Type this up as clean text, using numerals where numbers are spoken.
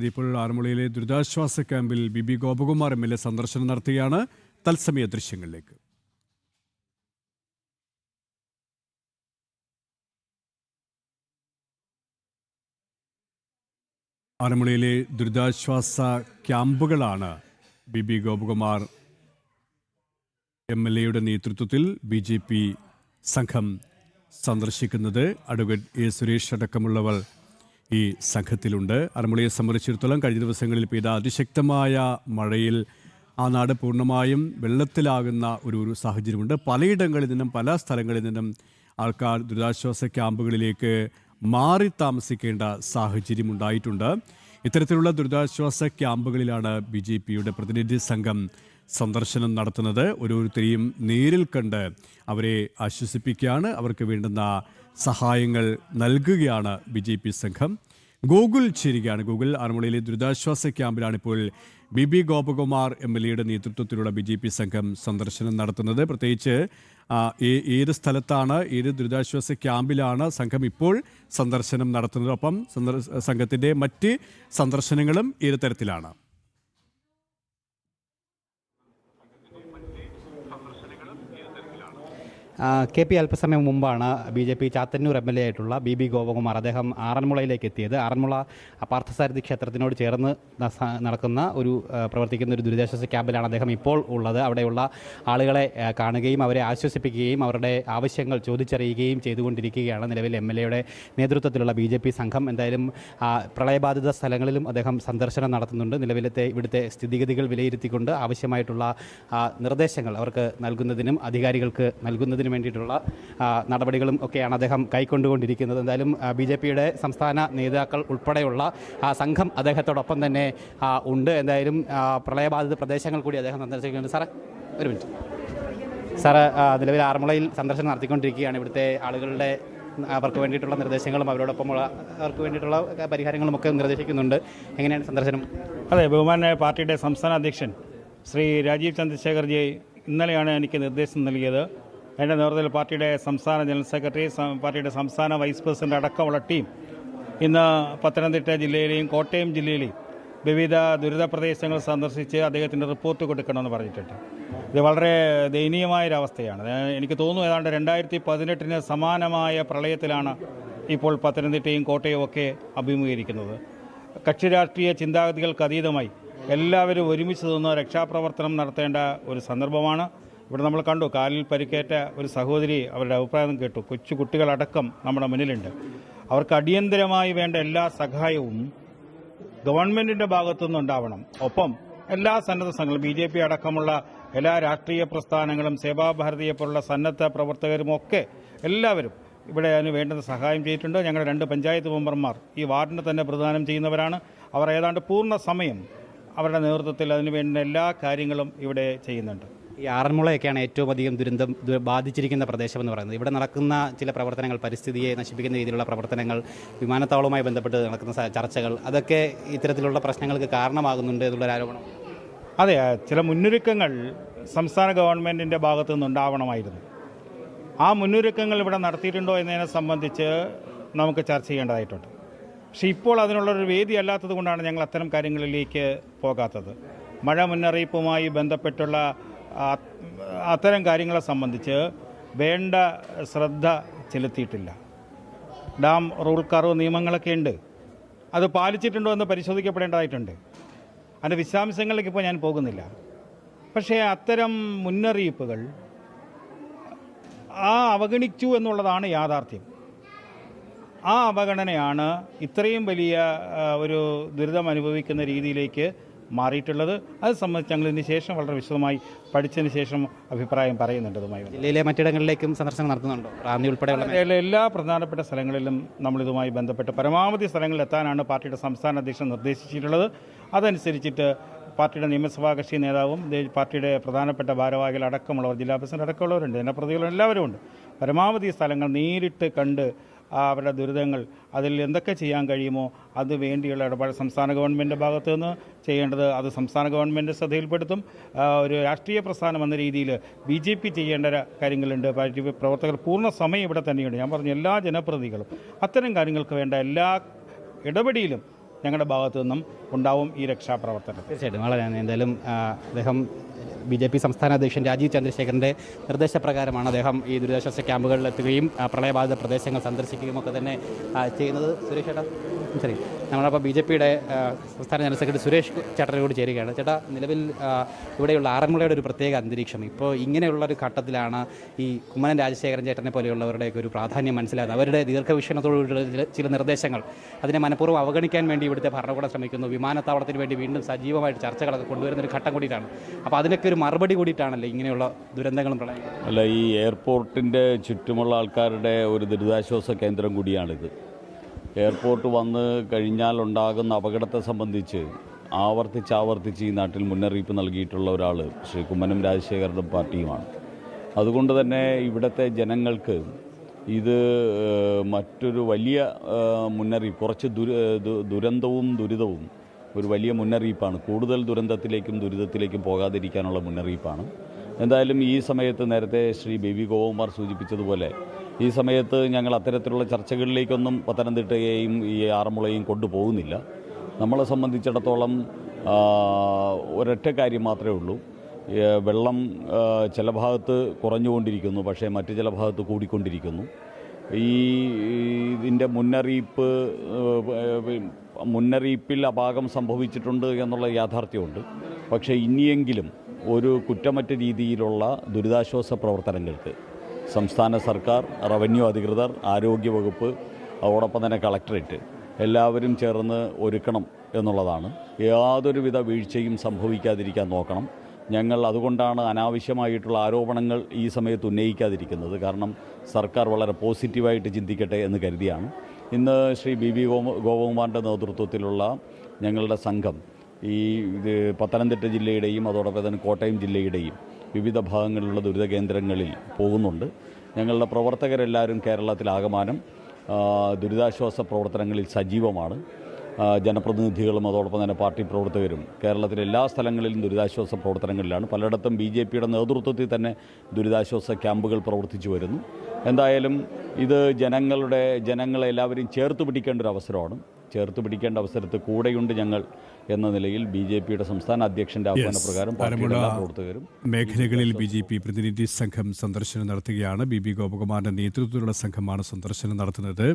ഇപ്പോൾ ആറന്മുളയിലെ ദുരിതാശ്വാസ ക്യാമ്പിൽ ബി ഗോപകുമാർ MLA സന്ദർശനം നടത്തുകയാണ്. തത്സമയ ദൃശ്യങ്ങളിലേക്ക്. ആറന്മുളയിലെ ദുരിതാശ്വാസ ക്യാമ്പുകളാണ് ബി ഗോപകുമാർ MLAയുടെ നേതൃത്വത്തിൽ BJP സംഘം സന്ദർശിക്കുന്നത്. Advocate A. സുരേഷ് അടക്കമുള്ളവർ ഈ സംഘത്തിലുണ്ട്. ആറന്മുളയെ സംബന്ധിച്ചിടത്തോളം കഴിഞ്ഞ ദിവസങ്ങളിൽ പെയ്ത അതിശക്തമായ മഴയിൽ ആ നാട് പൂർണ്ണമായും വെള്ളത്തിലാകുന്ന ഒരു സാഹചര്യമുണ്ട്. പലയിടങ്ങളിൽ നിന്നും പല സ്ഥലങ്ങളിൽ നിന്നും ആൾക്കാർ ദുരിതാശ്വാസ ക്യാമ്പുകളിലേക്ക് മാറി താമസിക്കേണ്ട സാഹചര്യം ഉണ്ടായിട്ടുണ്ട്. ഇത്തരത്തിലുള്ള ദുരിതാശ്വാസ ക്യാമ്പുകളിലാണ് BJPയുടെ പ്രതിനിധി സംഘം സന്ദർശനം നടത്തുന്നത്. ഓരോരുത്തരെയും നേരിൽ കണ്ട് അവരെ ആശ്വസിപ്പിക്കുകയാണ്, അവർക്ക് വേണ്ടുന്ന സഹായങ്ങൾ നൽകുകയാണ് BJP സംഘം. ഗൂഗിൾ ചേരുകയാണ്. ഗൂഗിൾ ആറന്മുളയിലെ ദുരിതാശ്വാസ ക്യാമ്പിലാണ് ഇപ്പോൾ ബി ഗോപകുമാർ MLAയുടെ നേതൃത്വത്തിലുള്ള BJP സംഘം സന്ദർശനം നടത്തുന്നത്. പ്രത്യേകിച്ച് ഏത് സ്ഥലത്താണ്, ഏത് ദുരിതാശ്വാസ ക്യാമ്പിലാണ് സംഘം ഇപ്പോൾ സന്ദർശനം നടത്തുന്നത്? ഒപ്പം സംഘത്തിൻ്റെ മറ്റ് സന്ദർശനങ്ങളും ഏത് തരത്തിലാണ്? KP അല്പസമയം മുമ്പാണ് BJP ചാത്തന്നൂർ MLA ആയിട്ടുള്ള ബി ഗോപകുമാർ അദ്ദേഹം ആറന്മുളയിലേക്ക് എത്തിയത്. ആറന്മുള പാർത്ഥസാരഥി ക്ഷേത്രത്തിനോട് ചേർന്ന് നടക്കുന്ന പ്രവർത്തിക്കുന്ന ഒരു ദുരിതാശ്വാസ ക്യാമ്പിലാണ് അദ്ദേഹം ഇപ്പോൾ ഉള്ളത്. അവിടെയുള്ള ആളുകളെ കാണുകയും അവരെ ആശ്വസിപ്പിക്കുകയും അവരുടെ ആവശ്യങ്ങൾ ചോദിച്ചറിയുകയും ചെയ്തുകൊണ്ടിരിക്കുകയാണ് നിലവിൽ MLAയുടെ നേതൃത്വത്തിലുള്ള BJP സംഘം. എന്തായാലും പ്രളയബാധിത സ്ഥലങ്ങളിലും അദ്ദേഹം സന്ദർശനം നടത്തുന്നുണ്ട്. നിലവിലത്തെ ഇവിടുത്തെ സ്ഥിതിഗതികൾ വിലയിരുത്തിക്കൊണ്ട് ആവശ്യമായിട്ടുള്ള നിർദ്ദേശങ്ങൾ അവർക്ക് നൽകുന്നതിനും അധികാരികൾക്ക് നൽകുന്നതിനും വേണ്ടിയിട്ടുള്ള നടപടികളും ഒക്കെയാണ് അദ്ദേഹം കൈക്കൊണ്ടുകൊണ്ടിരിക്കുന്നത്. എന്തായാലും BJPയുടെ സംസ്ഥാന നേതാക്കൾ ഉൾപ്പെടെയുള്ള സംഘം അദ്ദേഹത്തോടൊപ്പം തന്നെ ഉണ്ട്. എന്തായാലും പ്രളയബാധിത പ്രദേശങ്ങൾ കൂടി അദ്ദേഹം സന്ദർശിക്കുന്നുണ്ട്. സാറേ ഒരു മിനിറ്റ്. സാറ് നിലവിൽ ആറന്മുളയിൽ സന്ദർശനം നടത്തിക്കൊണ്ടിരിക്കുകയാണ്. ഇവിടുത്തെ ആളുകളുടെ അവർക്ക് വേണ്ടിയിട്ടുള്ള നിർദ്ദേശങ്ങളും അവരോടൊപ്പമുള്ള അവർക്ക് വേണ്ടിയിട്ടുള്ള പരിഹാരങ്ങളും ഒക്കെ നിർദ്ദേശിക്കുന്നുണ്ട്. എങ്ങനെയാണ് സന്ദർശനം? അതെ, ബഹുമാനായ പാർട്ടിയുടെ സംസ്ഥാന അധ്യക്ഷൻ ശ്രീ രാജീവ് ചന്ദ്രശേഖർജി ഇന്നലെയാണ് എനിക്ക് നിർദ്ദേശം നൽകിയത്. എൻ്റെ നേതൃത്വത്തിൽ പാർട്ടിയുടെ സംസ്ഥാന ജനറൽ സെക്രട്ടറി, പാർട്ടിയുടെ സംസ്ഥാന വൈസ് പ്രസിഡന്റ് അടക്കമുള്ള ടീം ഇന്ന് പത്തനംതിട്ട ജില്ലയിലെയും കോട്ടയം ജില്ലയിലെയും വിവിധ ദുരിത പ്രദേശങ്ങൾ സന്ദർശിച്ച് അദ്ദേഹത്തിൻ്റെ റിപ്പോർട്ട് കൊടുക്കണമെന്ന് പറഞ്ഞിട്ടുണ്ട്. ഇത് വളരെ ദയനീയമായൊരവസ്ഥയാണ്. എനിക്ക് തോന്നുന്നു ഏതാണ്ട് 2018 സമാനമായ പ്രളയത്തിലാണ് ഇപ്പോൾ പത്തനംതിട്ടയും കോട്ടയവും ഒക്കെ അഭിമുഖീകരിക്കുന്നത്. കക്ഷി രാഷ്ട്രീയ ചിന്താഗതികൾക്ക് അതീതമായി എല്ലാവരും ഒരുമിച്ച് നിന്ന് രക്ഷാപ്രവർത്തനം നടത്തേണ്ട ഒരു സന്ദർഭമാണ്. ഇവിടെ നമ്മൾ കണ്ടു, കാലിൽ പരിക്കേറ്റ ഒരു സഹോദരി, അവരുടെ അഭിപ്രായം കേട്ടു. കൊച്ചു കുട്ടികളടക്കം നമ്മുടെ മുന്നിലുണ്ട്. അവർക്ക് അടിയന്തരമായി വേണ്ട എല്ലാ സഹായവും ഗവൺമെൻറ്റിൻ്റെ ഭാഗത്തുനിന്ന് ഉണ്ടാവണം. ഒപ്പം എല്ലാ സന്നദ്ധ സംഘങ്ങളും BJP അടക്കമുള്ള എല്ലാ രാഷ്ട്രീയ പ്രസ്ഥാനങ്ങളും സേവാഭാരതിയെ പോലുള്ള സന്നദ്ധ പ്രവർത്തകരും ഒക്കെ എല്ലാവരും ഇവിടെ അതിന് വേണ്ടുന്ന സഹായം ചെയ്തിട്ടുണ്ട്. ഞങ്ങളുടെ 2 പഞ്ചായത്ത് മെമ്പർമാർ ഈ വാർഡിന് തന്നെ പ്രദാനം ചെയ്യുന്നവരാണ്. അവർ ഏതാണ്ട് പൂർണ്ണ സമയം അവരുടെ നേതൃത്വത്തിൽ അതിന് വേണ്ട എല്ലാ കാര്യങ്ങളും ഇവിടെ ചെയ്യുന്നുണ്ട്. ഈ ആറന്മുളയൊക്കെയാണ് ഏറ്റവും അധികം ദുരന്തം ബാധിച്ചിരിക്കുന്ന പ്രദേശമെന്ന് പറയുന്നത്. ഇവിടെ നടക്കുന്ന ചില പ്രവർത്തനങ്ങൾ, പരിസ്ഥിതിയെ നശിപ്പിക്കുന്ന രീതിയിലുള്ള പ്രവർത്തനങ്ങൾ, വിമാനത്താവളവുമായി ബന്ധപ്പെട്ട് നടക്കുന്ന ചർച്ചകൾ, അതൊക്കെ ഇത്തരത്തിലുള്ള പ്രശ്നങ്ങൾക്ക് കാരണമാകുന്നുണ്ട് എന്നുള്ളൊരു ആരോപണം. അതെ, ചില മുന്നൊരുക്കങ്ങൾ സംസ്ഥാന ഗവൺമെൻറ്റിൻ്റെ ഭാഗത്തു നിന്നുണ്ടാവണമായിരുന്നു. ആ മുന്നൊരുക്കങ്ങൾ ഇവിടെ നടത്തിയിട്ടുണ്ടോ എന്നതിനെ സംബന്ധിച്ച് നമുക്ക് ചർച്ച ചെയ്യേണ്ടതായിട്ടുണ്ട്. പക്ഷേ ഇപ്പോൾ അതിനുള്ളൊരു വേദി അല്ലാത്തത് കൊണ്ടാണ് ഞങ്ങൾ അത്തരം കാര്യങ്ങളിലേക്ക് പോകാത്തത്. മഴ മുന്നറിയിപ്പുമായി ബന്ധപ്പെട്ടുള്ള അത്തരം കാര്യങ്ങളെ സംബന്ധിച്ച് വേണ്ട ശ്രദ്ധ ചെലുത്തിയിട്ടില്ല. ഡാം റൂൾ കർവ് നിയമങ്ങളൊക്കെ ഉണ്ട്, അത് പാലിച്ചിട്ടുണ്ടോ എന്ന് പരിശോധിക്കപ്പെടേണ്ടതായിട്ടുണ്ട്. അതിൻ്റെ വിശദാംശങ്ങളിലേക്ക് ഇപ്പോൾ ഞാൻ പോകുന്നില്ല. പക്ഷേ അത്തരം മുന്നറിയിപ്പുകൾ അവഗണിച്ചു എന്നുള്ളതാണ് യാഥാർത്ഥ്യം. ആ അവഗണനയാണ് ഇത്രയും വലിയ ഒരു ദുരിതം അനുഭവിക്കുന്ന രീതിയിലേക്ക് മാറിയിട്ടുള്ളത്. അത് സംബന്ധിച്ച് ഞങ്ങൾ ഇതിന് ശേഷം വളരെ വിശദമായി പഠിച്ചതിന് ശേഷം അഭിപ്രായം പറയുന്നുണ്ട്. ഇതുമായി ജില്ലയിലെ മറ്റിടങ്ങളിലേക്കും സന്ദർശനം നടത്തുന്നുണ്ടോ? റാന്നി ഉൾപ്പെടെയുള്ള എല്ലാ പ്രധാനപ്പെട്ട സ്ഥലങ്ങളിലും നമ്മളിതുമായി ബന്ധപ്പെട്ട് പരമാവധി സ്ഥലങ്ങളിൽ എത്താനാണ് പാർട്ടിയുടെ സംസ്ഥാന അധ്യക്ഷൻ നിർദ്ദേശിച്ചിട്ടുള്ളത്. അതനുസരിച്ചിട്ട് പാർട്ടിയുടെ നിയമസഭാ കക്ഷി നേതാവും പാർട്ടിയുടെ പ്രധാനപ്പെട്ട ഭാരവാഹികൾ അടക്കമുള്ളവർ, ജില്ലാ പ്രസിഡന്റ് അടക്കമുള്ളവരുണ്ട്, ജനപ്രതിനിധികളും എല്ലാവരും ഉണ്ട്. പരമാവധി സ്ഥലങ്ങൾ നേരിട്ട് കണ്ട് അവരുടെ ദുരിതങ്ങൾ, അതിൽ എന്തൊക്കെ ചെയ്യാൻ കഴിയുമോ അത് വേണ്ടിയുള്ള ഇടപാട് സംസ്ഥാന ഗവൺമെൻറ്റിൻ്റെ ഭാഗത്തു നിന്ന് ചെയ്യേണ്ടത് അത് സംസ്ഥാന ഗവൺമെൻറ് ശ്രദ്ധയിൽപ്പെടുത്തും. ഒരു രാഷ്ട്രീയ പ്രസ്ഥാനം എന്ന രീതിയിൽ BJP ചെയ്യേണ്ട കാര്യങ്ങളുണ്ട്. പാർട്ടി പ്രവർത്തകർ പൂർണ്ണ സമയം ഇവിടെ തന്നെയുണ്ട്. ഞാൻ പറഞ്ഞു, എല്ലാ ജനപ്രതിനിധികളും അത്തരം കാര്യങ്ങൾക്ക് വേണ്ട എല്ലാ ഇടപെടലും ഞങ്ങളുടെ ഭാഗത്തു നിന്നും ഉണ്ടാവും ഈ രക്ഷാപ്രവർത്തനം. തീർച്ചയായിട്ടും വളരെ നന്ദി. എന്തായാലും അദ്ദേഹം BJP സംസ്ഥാന അധ്യക്ഷൻ രാജീവ് ചന്ദ്രശേഖറിൻ്റെ നിർദ്ദേശപ്രകാരമാണ് അദ്ദേഹം ഈ ദുരിതാശ്വാസ ക്യാമ്പുകളിൽ എത്തുകയും പ്രളയബാധിത പ്രദേശങ്ങൾ സന്ദർശിക്കുകയും ഒക്കെ തന്നെ ചെയ്യുന്നത്. സുരേഷ് ചേട്ടാ, ശരി, നമ്മളപ്പോൾ BJPയുടെ സംസ്ഥാന ജനറൽ സെക്രട്ടറി സുരേഷ് ചേട്ടനോട് ചേരുകയാണ്. ചേട്ടാ, നിലവിൽ ഇവിടെയുള്ള ആറന്മുളയുടെ ഒരു പ്രത്യേക അന്തരീക്ഷം, ഇപ്പോൾ ഇങ്ങനെയുള്ളൊരു ഘട്ടത്തിലാണ് ഈ കുമ്മനം രാജശേഖരൻ ചേട്ടനെ പോലെയുള്ളവരുടെയൊക്കെ ഒരു പ്രാധാന്യം മനസ്സിലാകുന്നത്. അവരുടെ ദീർഘവീക്ഷണത്തോടുള്ള ചില നിർദ്ദേശങ്ങൾ അതിനെ മനഃപൂർവ്വം അവഗണിക്കാൻ വേണ്ടി ഇവിടുത്തെ ഭരണകൂടം ശ്രമിക്കുന്നു. വിമാനത്താവളത്തിന് വേണ്ടി വീണ്ടും സജീവമായിട്ട് ചർച്ചകളൊക്കെ കൊണ്ടുവരുന്നൊരു ഘട്ടം കൂടിയിട്ടാണ്. അപ്പോൾ അതിനൊക്കെ ഒരു മറുപടി കൂടിയിട്ടാണല്ലോ ഇങ്ങനെയുള്ള ദുരന്തങ്ങളും പ്രളയം. അല്ല, ഈ എയർപോർട്ടിൻ്റെ ചുറ്റുമുള്ള ആൾക്കാരുടെ ഒരു ദുരിതാശ്വാസ കേന്ദ്രം കൂടിയാണിത്. എയർപോർട്ട് വന്ന് കഴിഞ്ഞാൽ ഉണ്ടാകുന്ന അപകടത്തെ സംബന്ധിച്ച് ആവർത്തിച്ച് ഈ നാട്ടിൽ മുന്നറിയിപ്പ് നൽകിയിട്ടുള്ള ഒരാൾ ശ്രീ കുമ്മനം രാജശേഖരൻ്റെ പാർട്ടിയുമാണ്. അതുകൊണ്ട് തന്നെ ഇവിടുത്തെ ജനങ്ങൾക്ക് ഇത് മറ്റൊരു വലിയ മുന്നറിയിപ്പ്, കുറച്ച് ദുരന്തവും ദുരിതവും ഒരു വലിയ മുന്നറിയിപ്പാണ്. കൂടുതൽ ദുരന്തത്തിലേക്കും ദുരിതത്തിലേക്കും പോകാതിരിക്കാനുള്ള മുന്നറിയിപ്പാണ്. എന്തായാലും ഈ സമയത്ത് നേരത്തെ ശ്രീ ബേബി ഗോപകുമാർ സൂചിപ്പിച്ചതുപോലെ ഈ സമയത്ത് ഞങ്ങൾ അത്തരത്തിലുള്ള ചർച്ചകളിലേക്കൊന്നും പത്തനംതിട്ടയെയും ഈ ആറന്മുളയും കൊണ്ടുപോകുന്നില്ല. നമ്മളെ സംബന്ധിച്ചിടത്തോളം ഒരൊറ്റ കാര്യം മാത്രമേ ഉള്ളൂ. വെള്ളം ചില ഭാഗത്ത് കുറഞ്ഞുകൊണ്ടിരിക്കുന്നു, പക്ഷേ മറ്റു ചില ഭാഗത്ത് കൂടിക്കൊണ്ടിരിക്കുന്നു. ഇതിൻ്റെ മുന്നറിയിപ്പിൽ അപാകം സംഭവിച്ചിട്ടുണ്ട് എന്നുള്ള യാഥാർത്ഥ്യമുണ്ട്. പക്ഷേ ഇനിയെങ്കിലും ഒരു കുറ്റമറ്റ രീതിയിലുള്ള ദുരിതാശ്വാസ പ്രവർത്തനങ്ങൾക്ക് സംസ്ഥാന സർക്കാർ, റവന്യൂ അധികൃതർ, ആരോഗ്യവകുപ്പ്, അതോടൊപ്പം തന്നെ കളക്ടറേറ്റ് എല്ലാവരും ചേർന്ന് ഒരുക്കണം എന്നുള്ളതാണ്. യാതൊരുവിധ വീഴ്ചയും സംഭവിക്കാതിരിക്കാൻ നോക്കണം. ഞങ്ങൾ അതുകൊണ്ടാണ് അനാവശ്യമായിട്ടുള്ള ആരോപണങ്ങൾ ഈ സമയത്ത് ഉന്നയിക്കാതിരിക്കുന്നത്. കാരണം സർക്കാർ വളരെ പോസിറ്റീവായിട്ട് ചിന്തിക്കട്ടെ എന്ന് കരുതിയാണ്. ഇന്ന് ശ്രീ BB ഗോപകുമാറിൻ്റെ നേതൃത്വത്തിലുള്ള ഞങ്ങളുടെ സംഘം ഈ പത്തനംതിട്ട ജില്ലയുടെയും അതോടൊപ്പം തന്നെ കോട്ടയം ജില്ലയുടെയും വിവിധ ഭാഗങ്ങളിലുള്ള ദുരിത കേന്ദ്രങ്ങളിൽ പോകുന്നുണ്ട്. ഞങ്ങളുടെ പ്രവർത്തകരെല്ലാവരും കേരളത്തിലാകമാനം ദുരിതാശ്വാസ പ്രവർത്തനങ്ങളിൽ സജീവമാണ്. ജനപ്രതിനിധികളും അതോടൊപ്പം തന്നെ പാർട്ടി പ്രവർത്തകരും കേരളത്തിലെ എല്ലാ സ്ഥലങ്ങളിലും ദുരിതാശ്വാസ പ്രവർത്തനങ്ങളിലാണ്. പലയിടത്തും BJPയുടെ നേതൃത്വത്തിൽ തന്നെ ദുരിതാശ്വാസ ക്യാമ്പുകൾ പ്രവർത്തിച്ചു വരുന്നു. എന്തായാലും ഇത് ജനങ്ങളെ എല്ലാവരെയും ചേർത്ത് പിടിക്കേണ്ട ഒരു അവസരമാണ്. ചേർത്ത് പിടിക്കേണ്ട അവസരത്തിൽ കൂടെയുണ്ട് ഞങ്ങൾ എന്ന നിലയിൽ BJPയുടെ സംസ്ഥാന അധ്യക്ഷൻ്റെ ആഹ്വാനപ്രകാരം പാർട്ടിയുടെ എല്ലാ പ്രവർത്തകരും മേഖലകളിൽ BJP പ്രതിനിധി സംഘം സന്ദർശനം നടത്തുകയാണ്. BB ഗോപകുമാറിന്റെ നേതൃത്വത്തിലുള്ള സംഘമാണ് സന്ദർശനം നടത്തുന്നത്.